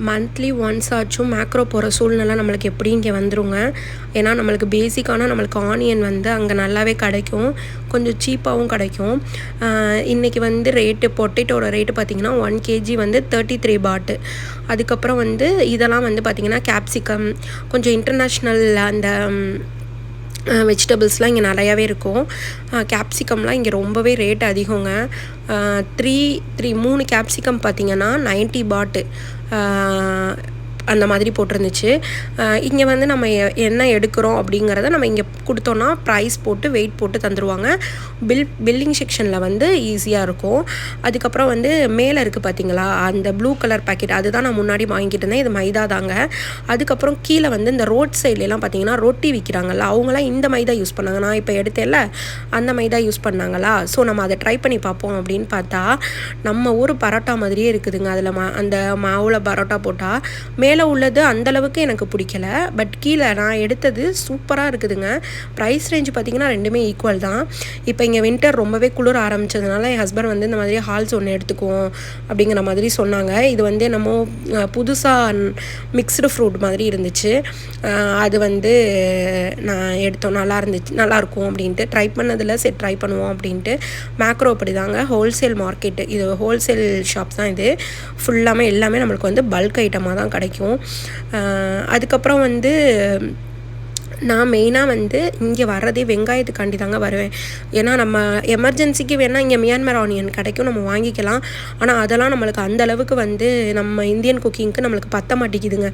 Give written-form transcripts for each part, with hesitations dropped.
Monthly once ஆச்சும் macro போகிற சூழ்நிலை நம்மளுக்கு எப்படி இங்கே வந்துருங்க. ஏன்னா நம்மளுக்கு பேசிக்கான நம்மளுக்கு ஆனியன் வந்து அங்கே நல்லாவே கிடைக்கும், கொஞ்சம் சீப்பாகவும் கிடைக்கும். இன்றைக்கி வந்து பொட்டேட்டோட ரேட்டு பார்த்திங்கன்னா 1 kg வந்து 33 பாட்டு. அதுக்கப்புறம் வந்து இதெல்லாம் வந்து பார்த்திங்கன்னா கேப்சிகம், கொஞ்சம் இன்டர்நேஷ்னல் அந்த வெஜிடபிள்ஸ்லாம் இங்கே நிறையாவே இருக்கும். கேப்சிகம்லாம் இங்கே ரொம்பவே ரேட் அதிகங்க. 3 கேப்சிகம் பார்த்திங்கன்னா 90 பாட்டு அந்த மாதிரி போட்டிருந்துச்சு. இங்கே வந்து நம்ம என்ன எடுக்கிறோம் அப்படிங்கிறத நம்ம இங்கே கொடுத்தோன்னா ப்ரைஸ் போட்டு வெயிட் போட்டு தந்துடுவாங்க. பில்லிங் செக்ஷனில் வந்து ஈஸியாக இருக்கும். அதுக்கப்புறம் வந்து மேலே இருக்குது பார்த்திங்களா அந்த ப்ளூ கலர் பேக்கெட், அதுதான் நான் முன்னாடி வாங்கிட்டு இருந்தேன். இது மைதா தாங்க. அதுக்கப்புறம் கீழே வந்து இந்த ரோட் சைட்லாம் பார்த்திங்கன்னா ரொட்டி விற்கிறாங்கல்ல, அவங்களாம் இந்த மைதா யூஸ் பண்ணாங்க. நான் இப்போ எடுத்தேன்ல அந்த மைதா யூஸ் பண்ணாங்களா. ஸோ நம்ம அதை ட்ரை பண்ணி பார்ப்போம் அப்படின்னு பார்த்தா நம்ம ஊர் பரோட்டா மாதிரியே இருக்குதுங்க. அதில் அந்த மாவில் பரோட்டா போட்டால் மேலே உள்ளது அந்தளவுக்கு எனக்கு பிடிக்கல. பட் கீழே நான் எடுத்தது சூப்பராக இருக்குதுங்க. ப்ரைஸ் ரேஞ்ச் பார்த்திங்கன்னா ரெண்டுமே ஈக்குவல் தான். இப்போ இங்கே வின்டர் ரொம்பவே குளிர ஆரம்பித்ததுனால என் ஹஸ்பண்ட் வந்து இந்த மாதிரி ஹால்ஸ் ஒன்று எடுத்துக்குவோம் அப்படிங்கிற மாதிரி சொன்னாங்க. இது வந்து என்னமோ புதுசாக மிக்ஸ்டு ஃப்ரூட் மாதிரி இருந்துச்சு. அது வந்து நான் எடுத்தோம், நல்லாயிருக்கும் அப்படின்ட்டு ட்ரை பண்ணதில் சரி ட்ரை பண்ணுவோம் அப்படின்ட்டு. மேக்ரோ அப்படி தாங்க, ஹோல்சேல் மார்க்கெட்டு, இது ஹோல்சேல் ஷாப் தான். இது ஃபுல்லாமே எல்லாமே நம்மளுக்கு வந்து பல்க் ஐட்டமாக தான் கிடைக்கும். அதுக்கப்புறம் வந்து நான் மெயினாக வந்து இங்கே வர்றதே வெங்காயத்துக்காண்டி தாங்க வருவேன். ஏன்னா நம்ம எமர்ஜென்சிக்கு வேணால் இங்கே மியான்மர் ஆனியன் கிடைக்கும், நம்ம வாங்கிக்கலாம். ஆனால் அதெல்லாம் நம்மளுக்கு அந்தளவுக்கு வந்து நம்ம இந்தியன் குக்கிங்க்கு நம்மளுக்கு பத்த மாட்டேங்குதுங்க.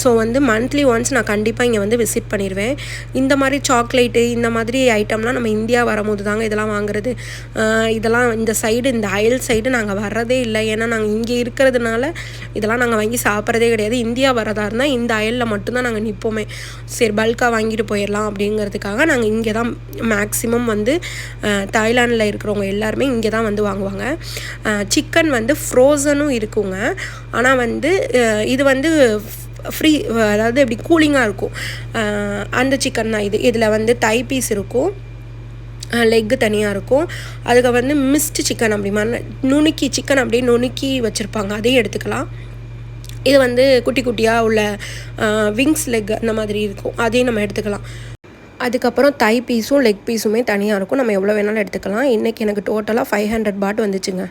ஸோ வந்து மந்த்லி ஒன்ஸ் நான் கண்டிப்பாக இங்கே வந்து விசிட் பண்ணிடுவேன். இந்த மாதிரி சாக்லேட்டு இந்த மாதிரி ஐட்டம்லாம் நம்ம இந்தியா வரும்போது தாங்க இதெல்லாம் வாங்குறது. இதெல்லாம் இந்த சைடு, இந்த அயல் சைடு நாங்கள் வர்றதே இல்லை. ஏன்னா நாங்கள் இங்கே இருக்கிறதுனால இதெல்லாம் நாங்கள் வாங்கி சாப்பிட்றதே கிடையாது. இந்தியா வரதா இருந்தால் இந்த அயலில் மட்டும்தான் நாங்கள் நிற்போமே. சரி பல்காக வாங்கிட்டு போயிடலாம் அப்படிங்கிறதுக்காக நாங்கள் இங்கே தான் மேக்ஸிமம் வந்து தாய்லாண்டில் இருக்கிறவங்க எல்லாருமே இங்கே தான் வந்து வாங்குவாங்க. சிக்கன் வந்து ஃப்ரோசனும் இருக்குங்க. ஆனால் வந்து இது வந்து ஃப்ரீ, அதாவது எப்படி கூலிங்காக இருக்கும் அந்த சிக்கன் தான் இது. இதில் வந்து தை பீஸ் இருக்கும், லெக்கு தனியாக இருக்கும். அதுக்கு வந்து மிஸ்டு சிக்கன் அப்படி மாதிரி சிக்கன் அப்படியே நுணுக்கி வச்சுருப்பாங்க, அதையும் எடுத்துக்கலாம். இது வந்து குட்டி குட்டியாக உள்ள விங்ஸ் லெக் அந்த மாதிரி இருக்கும், அதையும் நம்ம எடுத்துக்கலாம். அதுக்கப்புறம் தை பீஸும் லெக் பீஸுமே தனியாக இருக்கும், நம்ம எவ்வளோ வேணாலும் எடுத்துக்கலாம். இன்றைக்கி எனக்கு டோட்டலாக 500 பாட் வந்துச்சுங்க.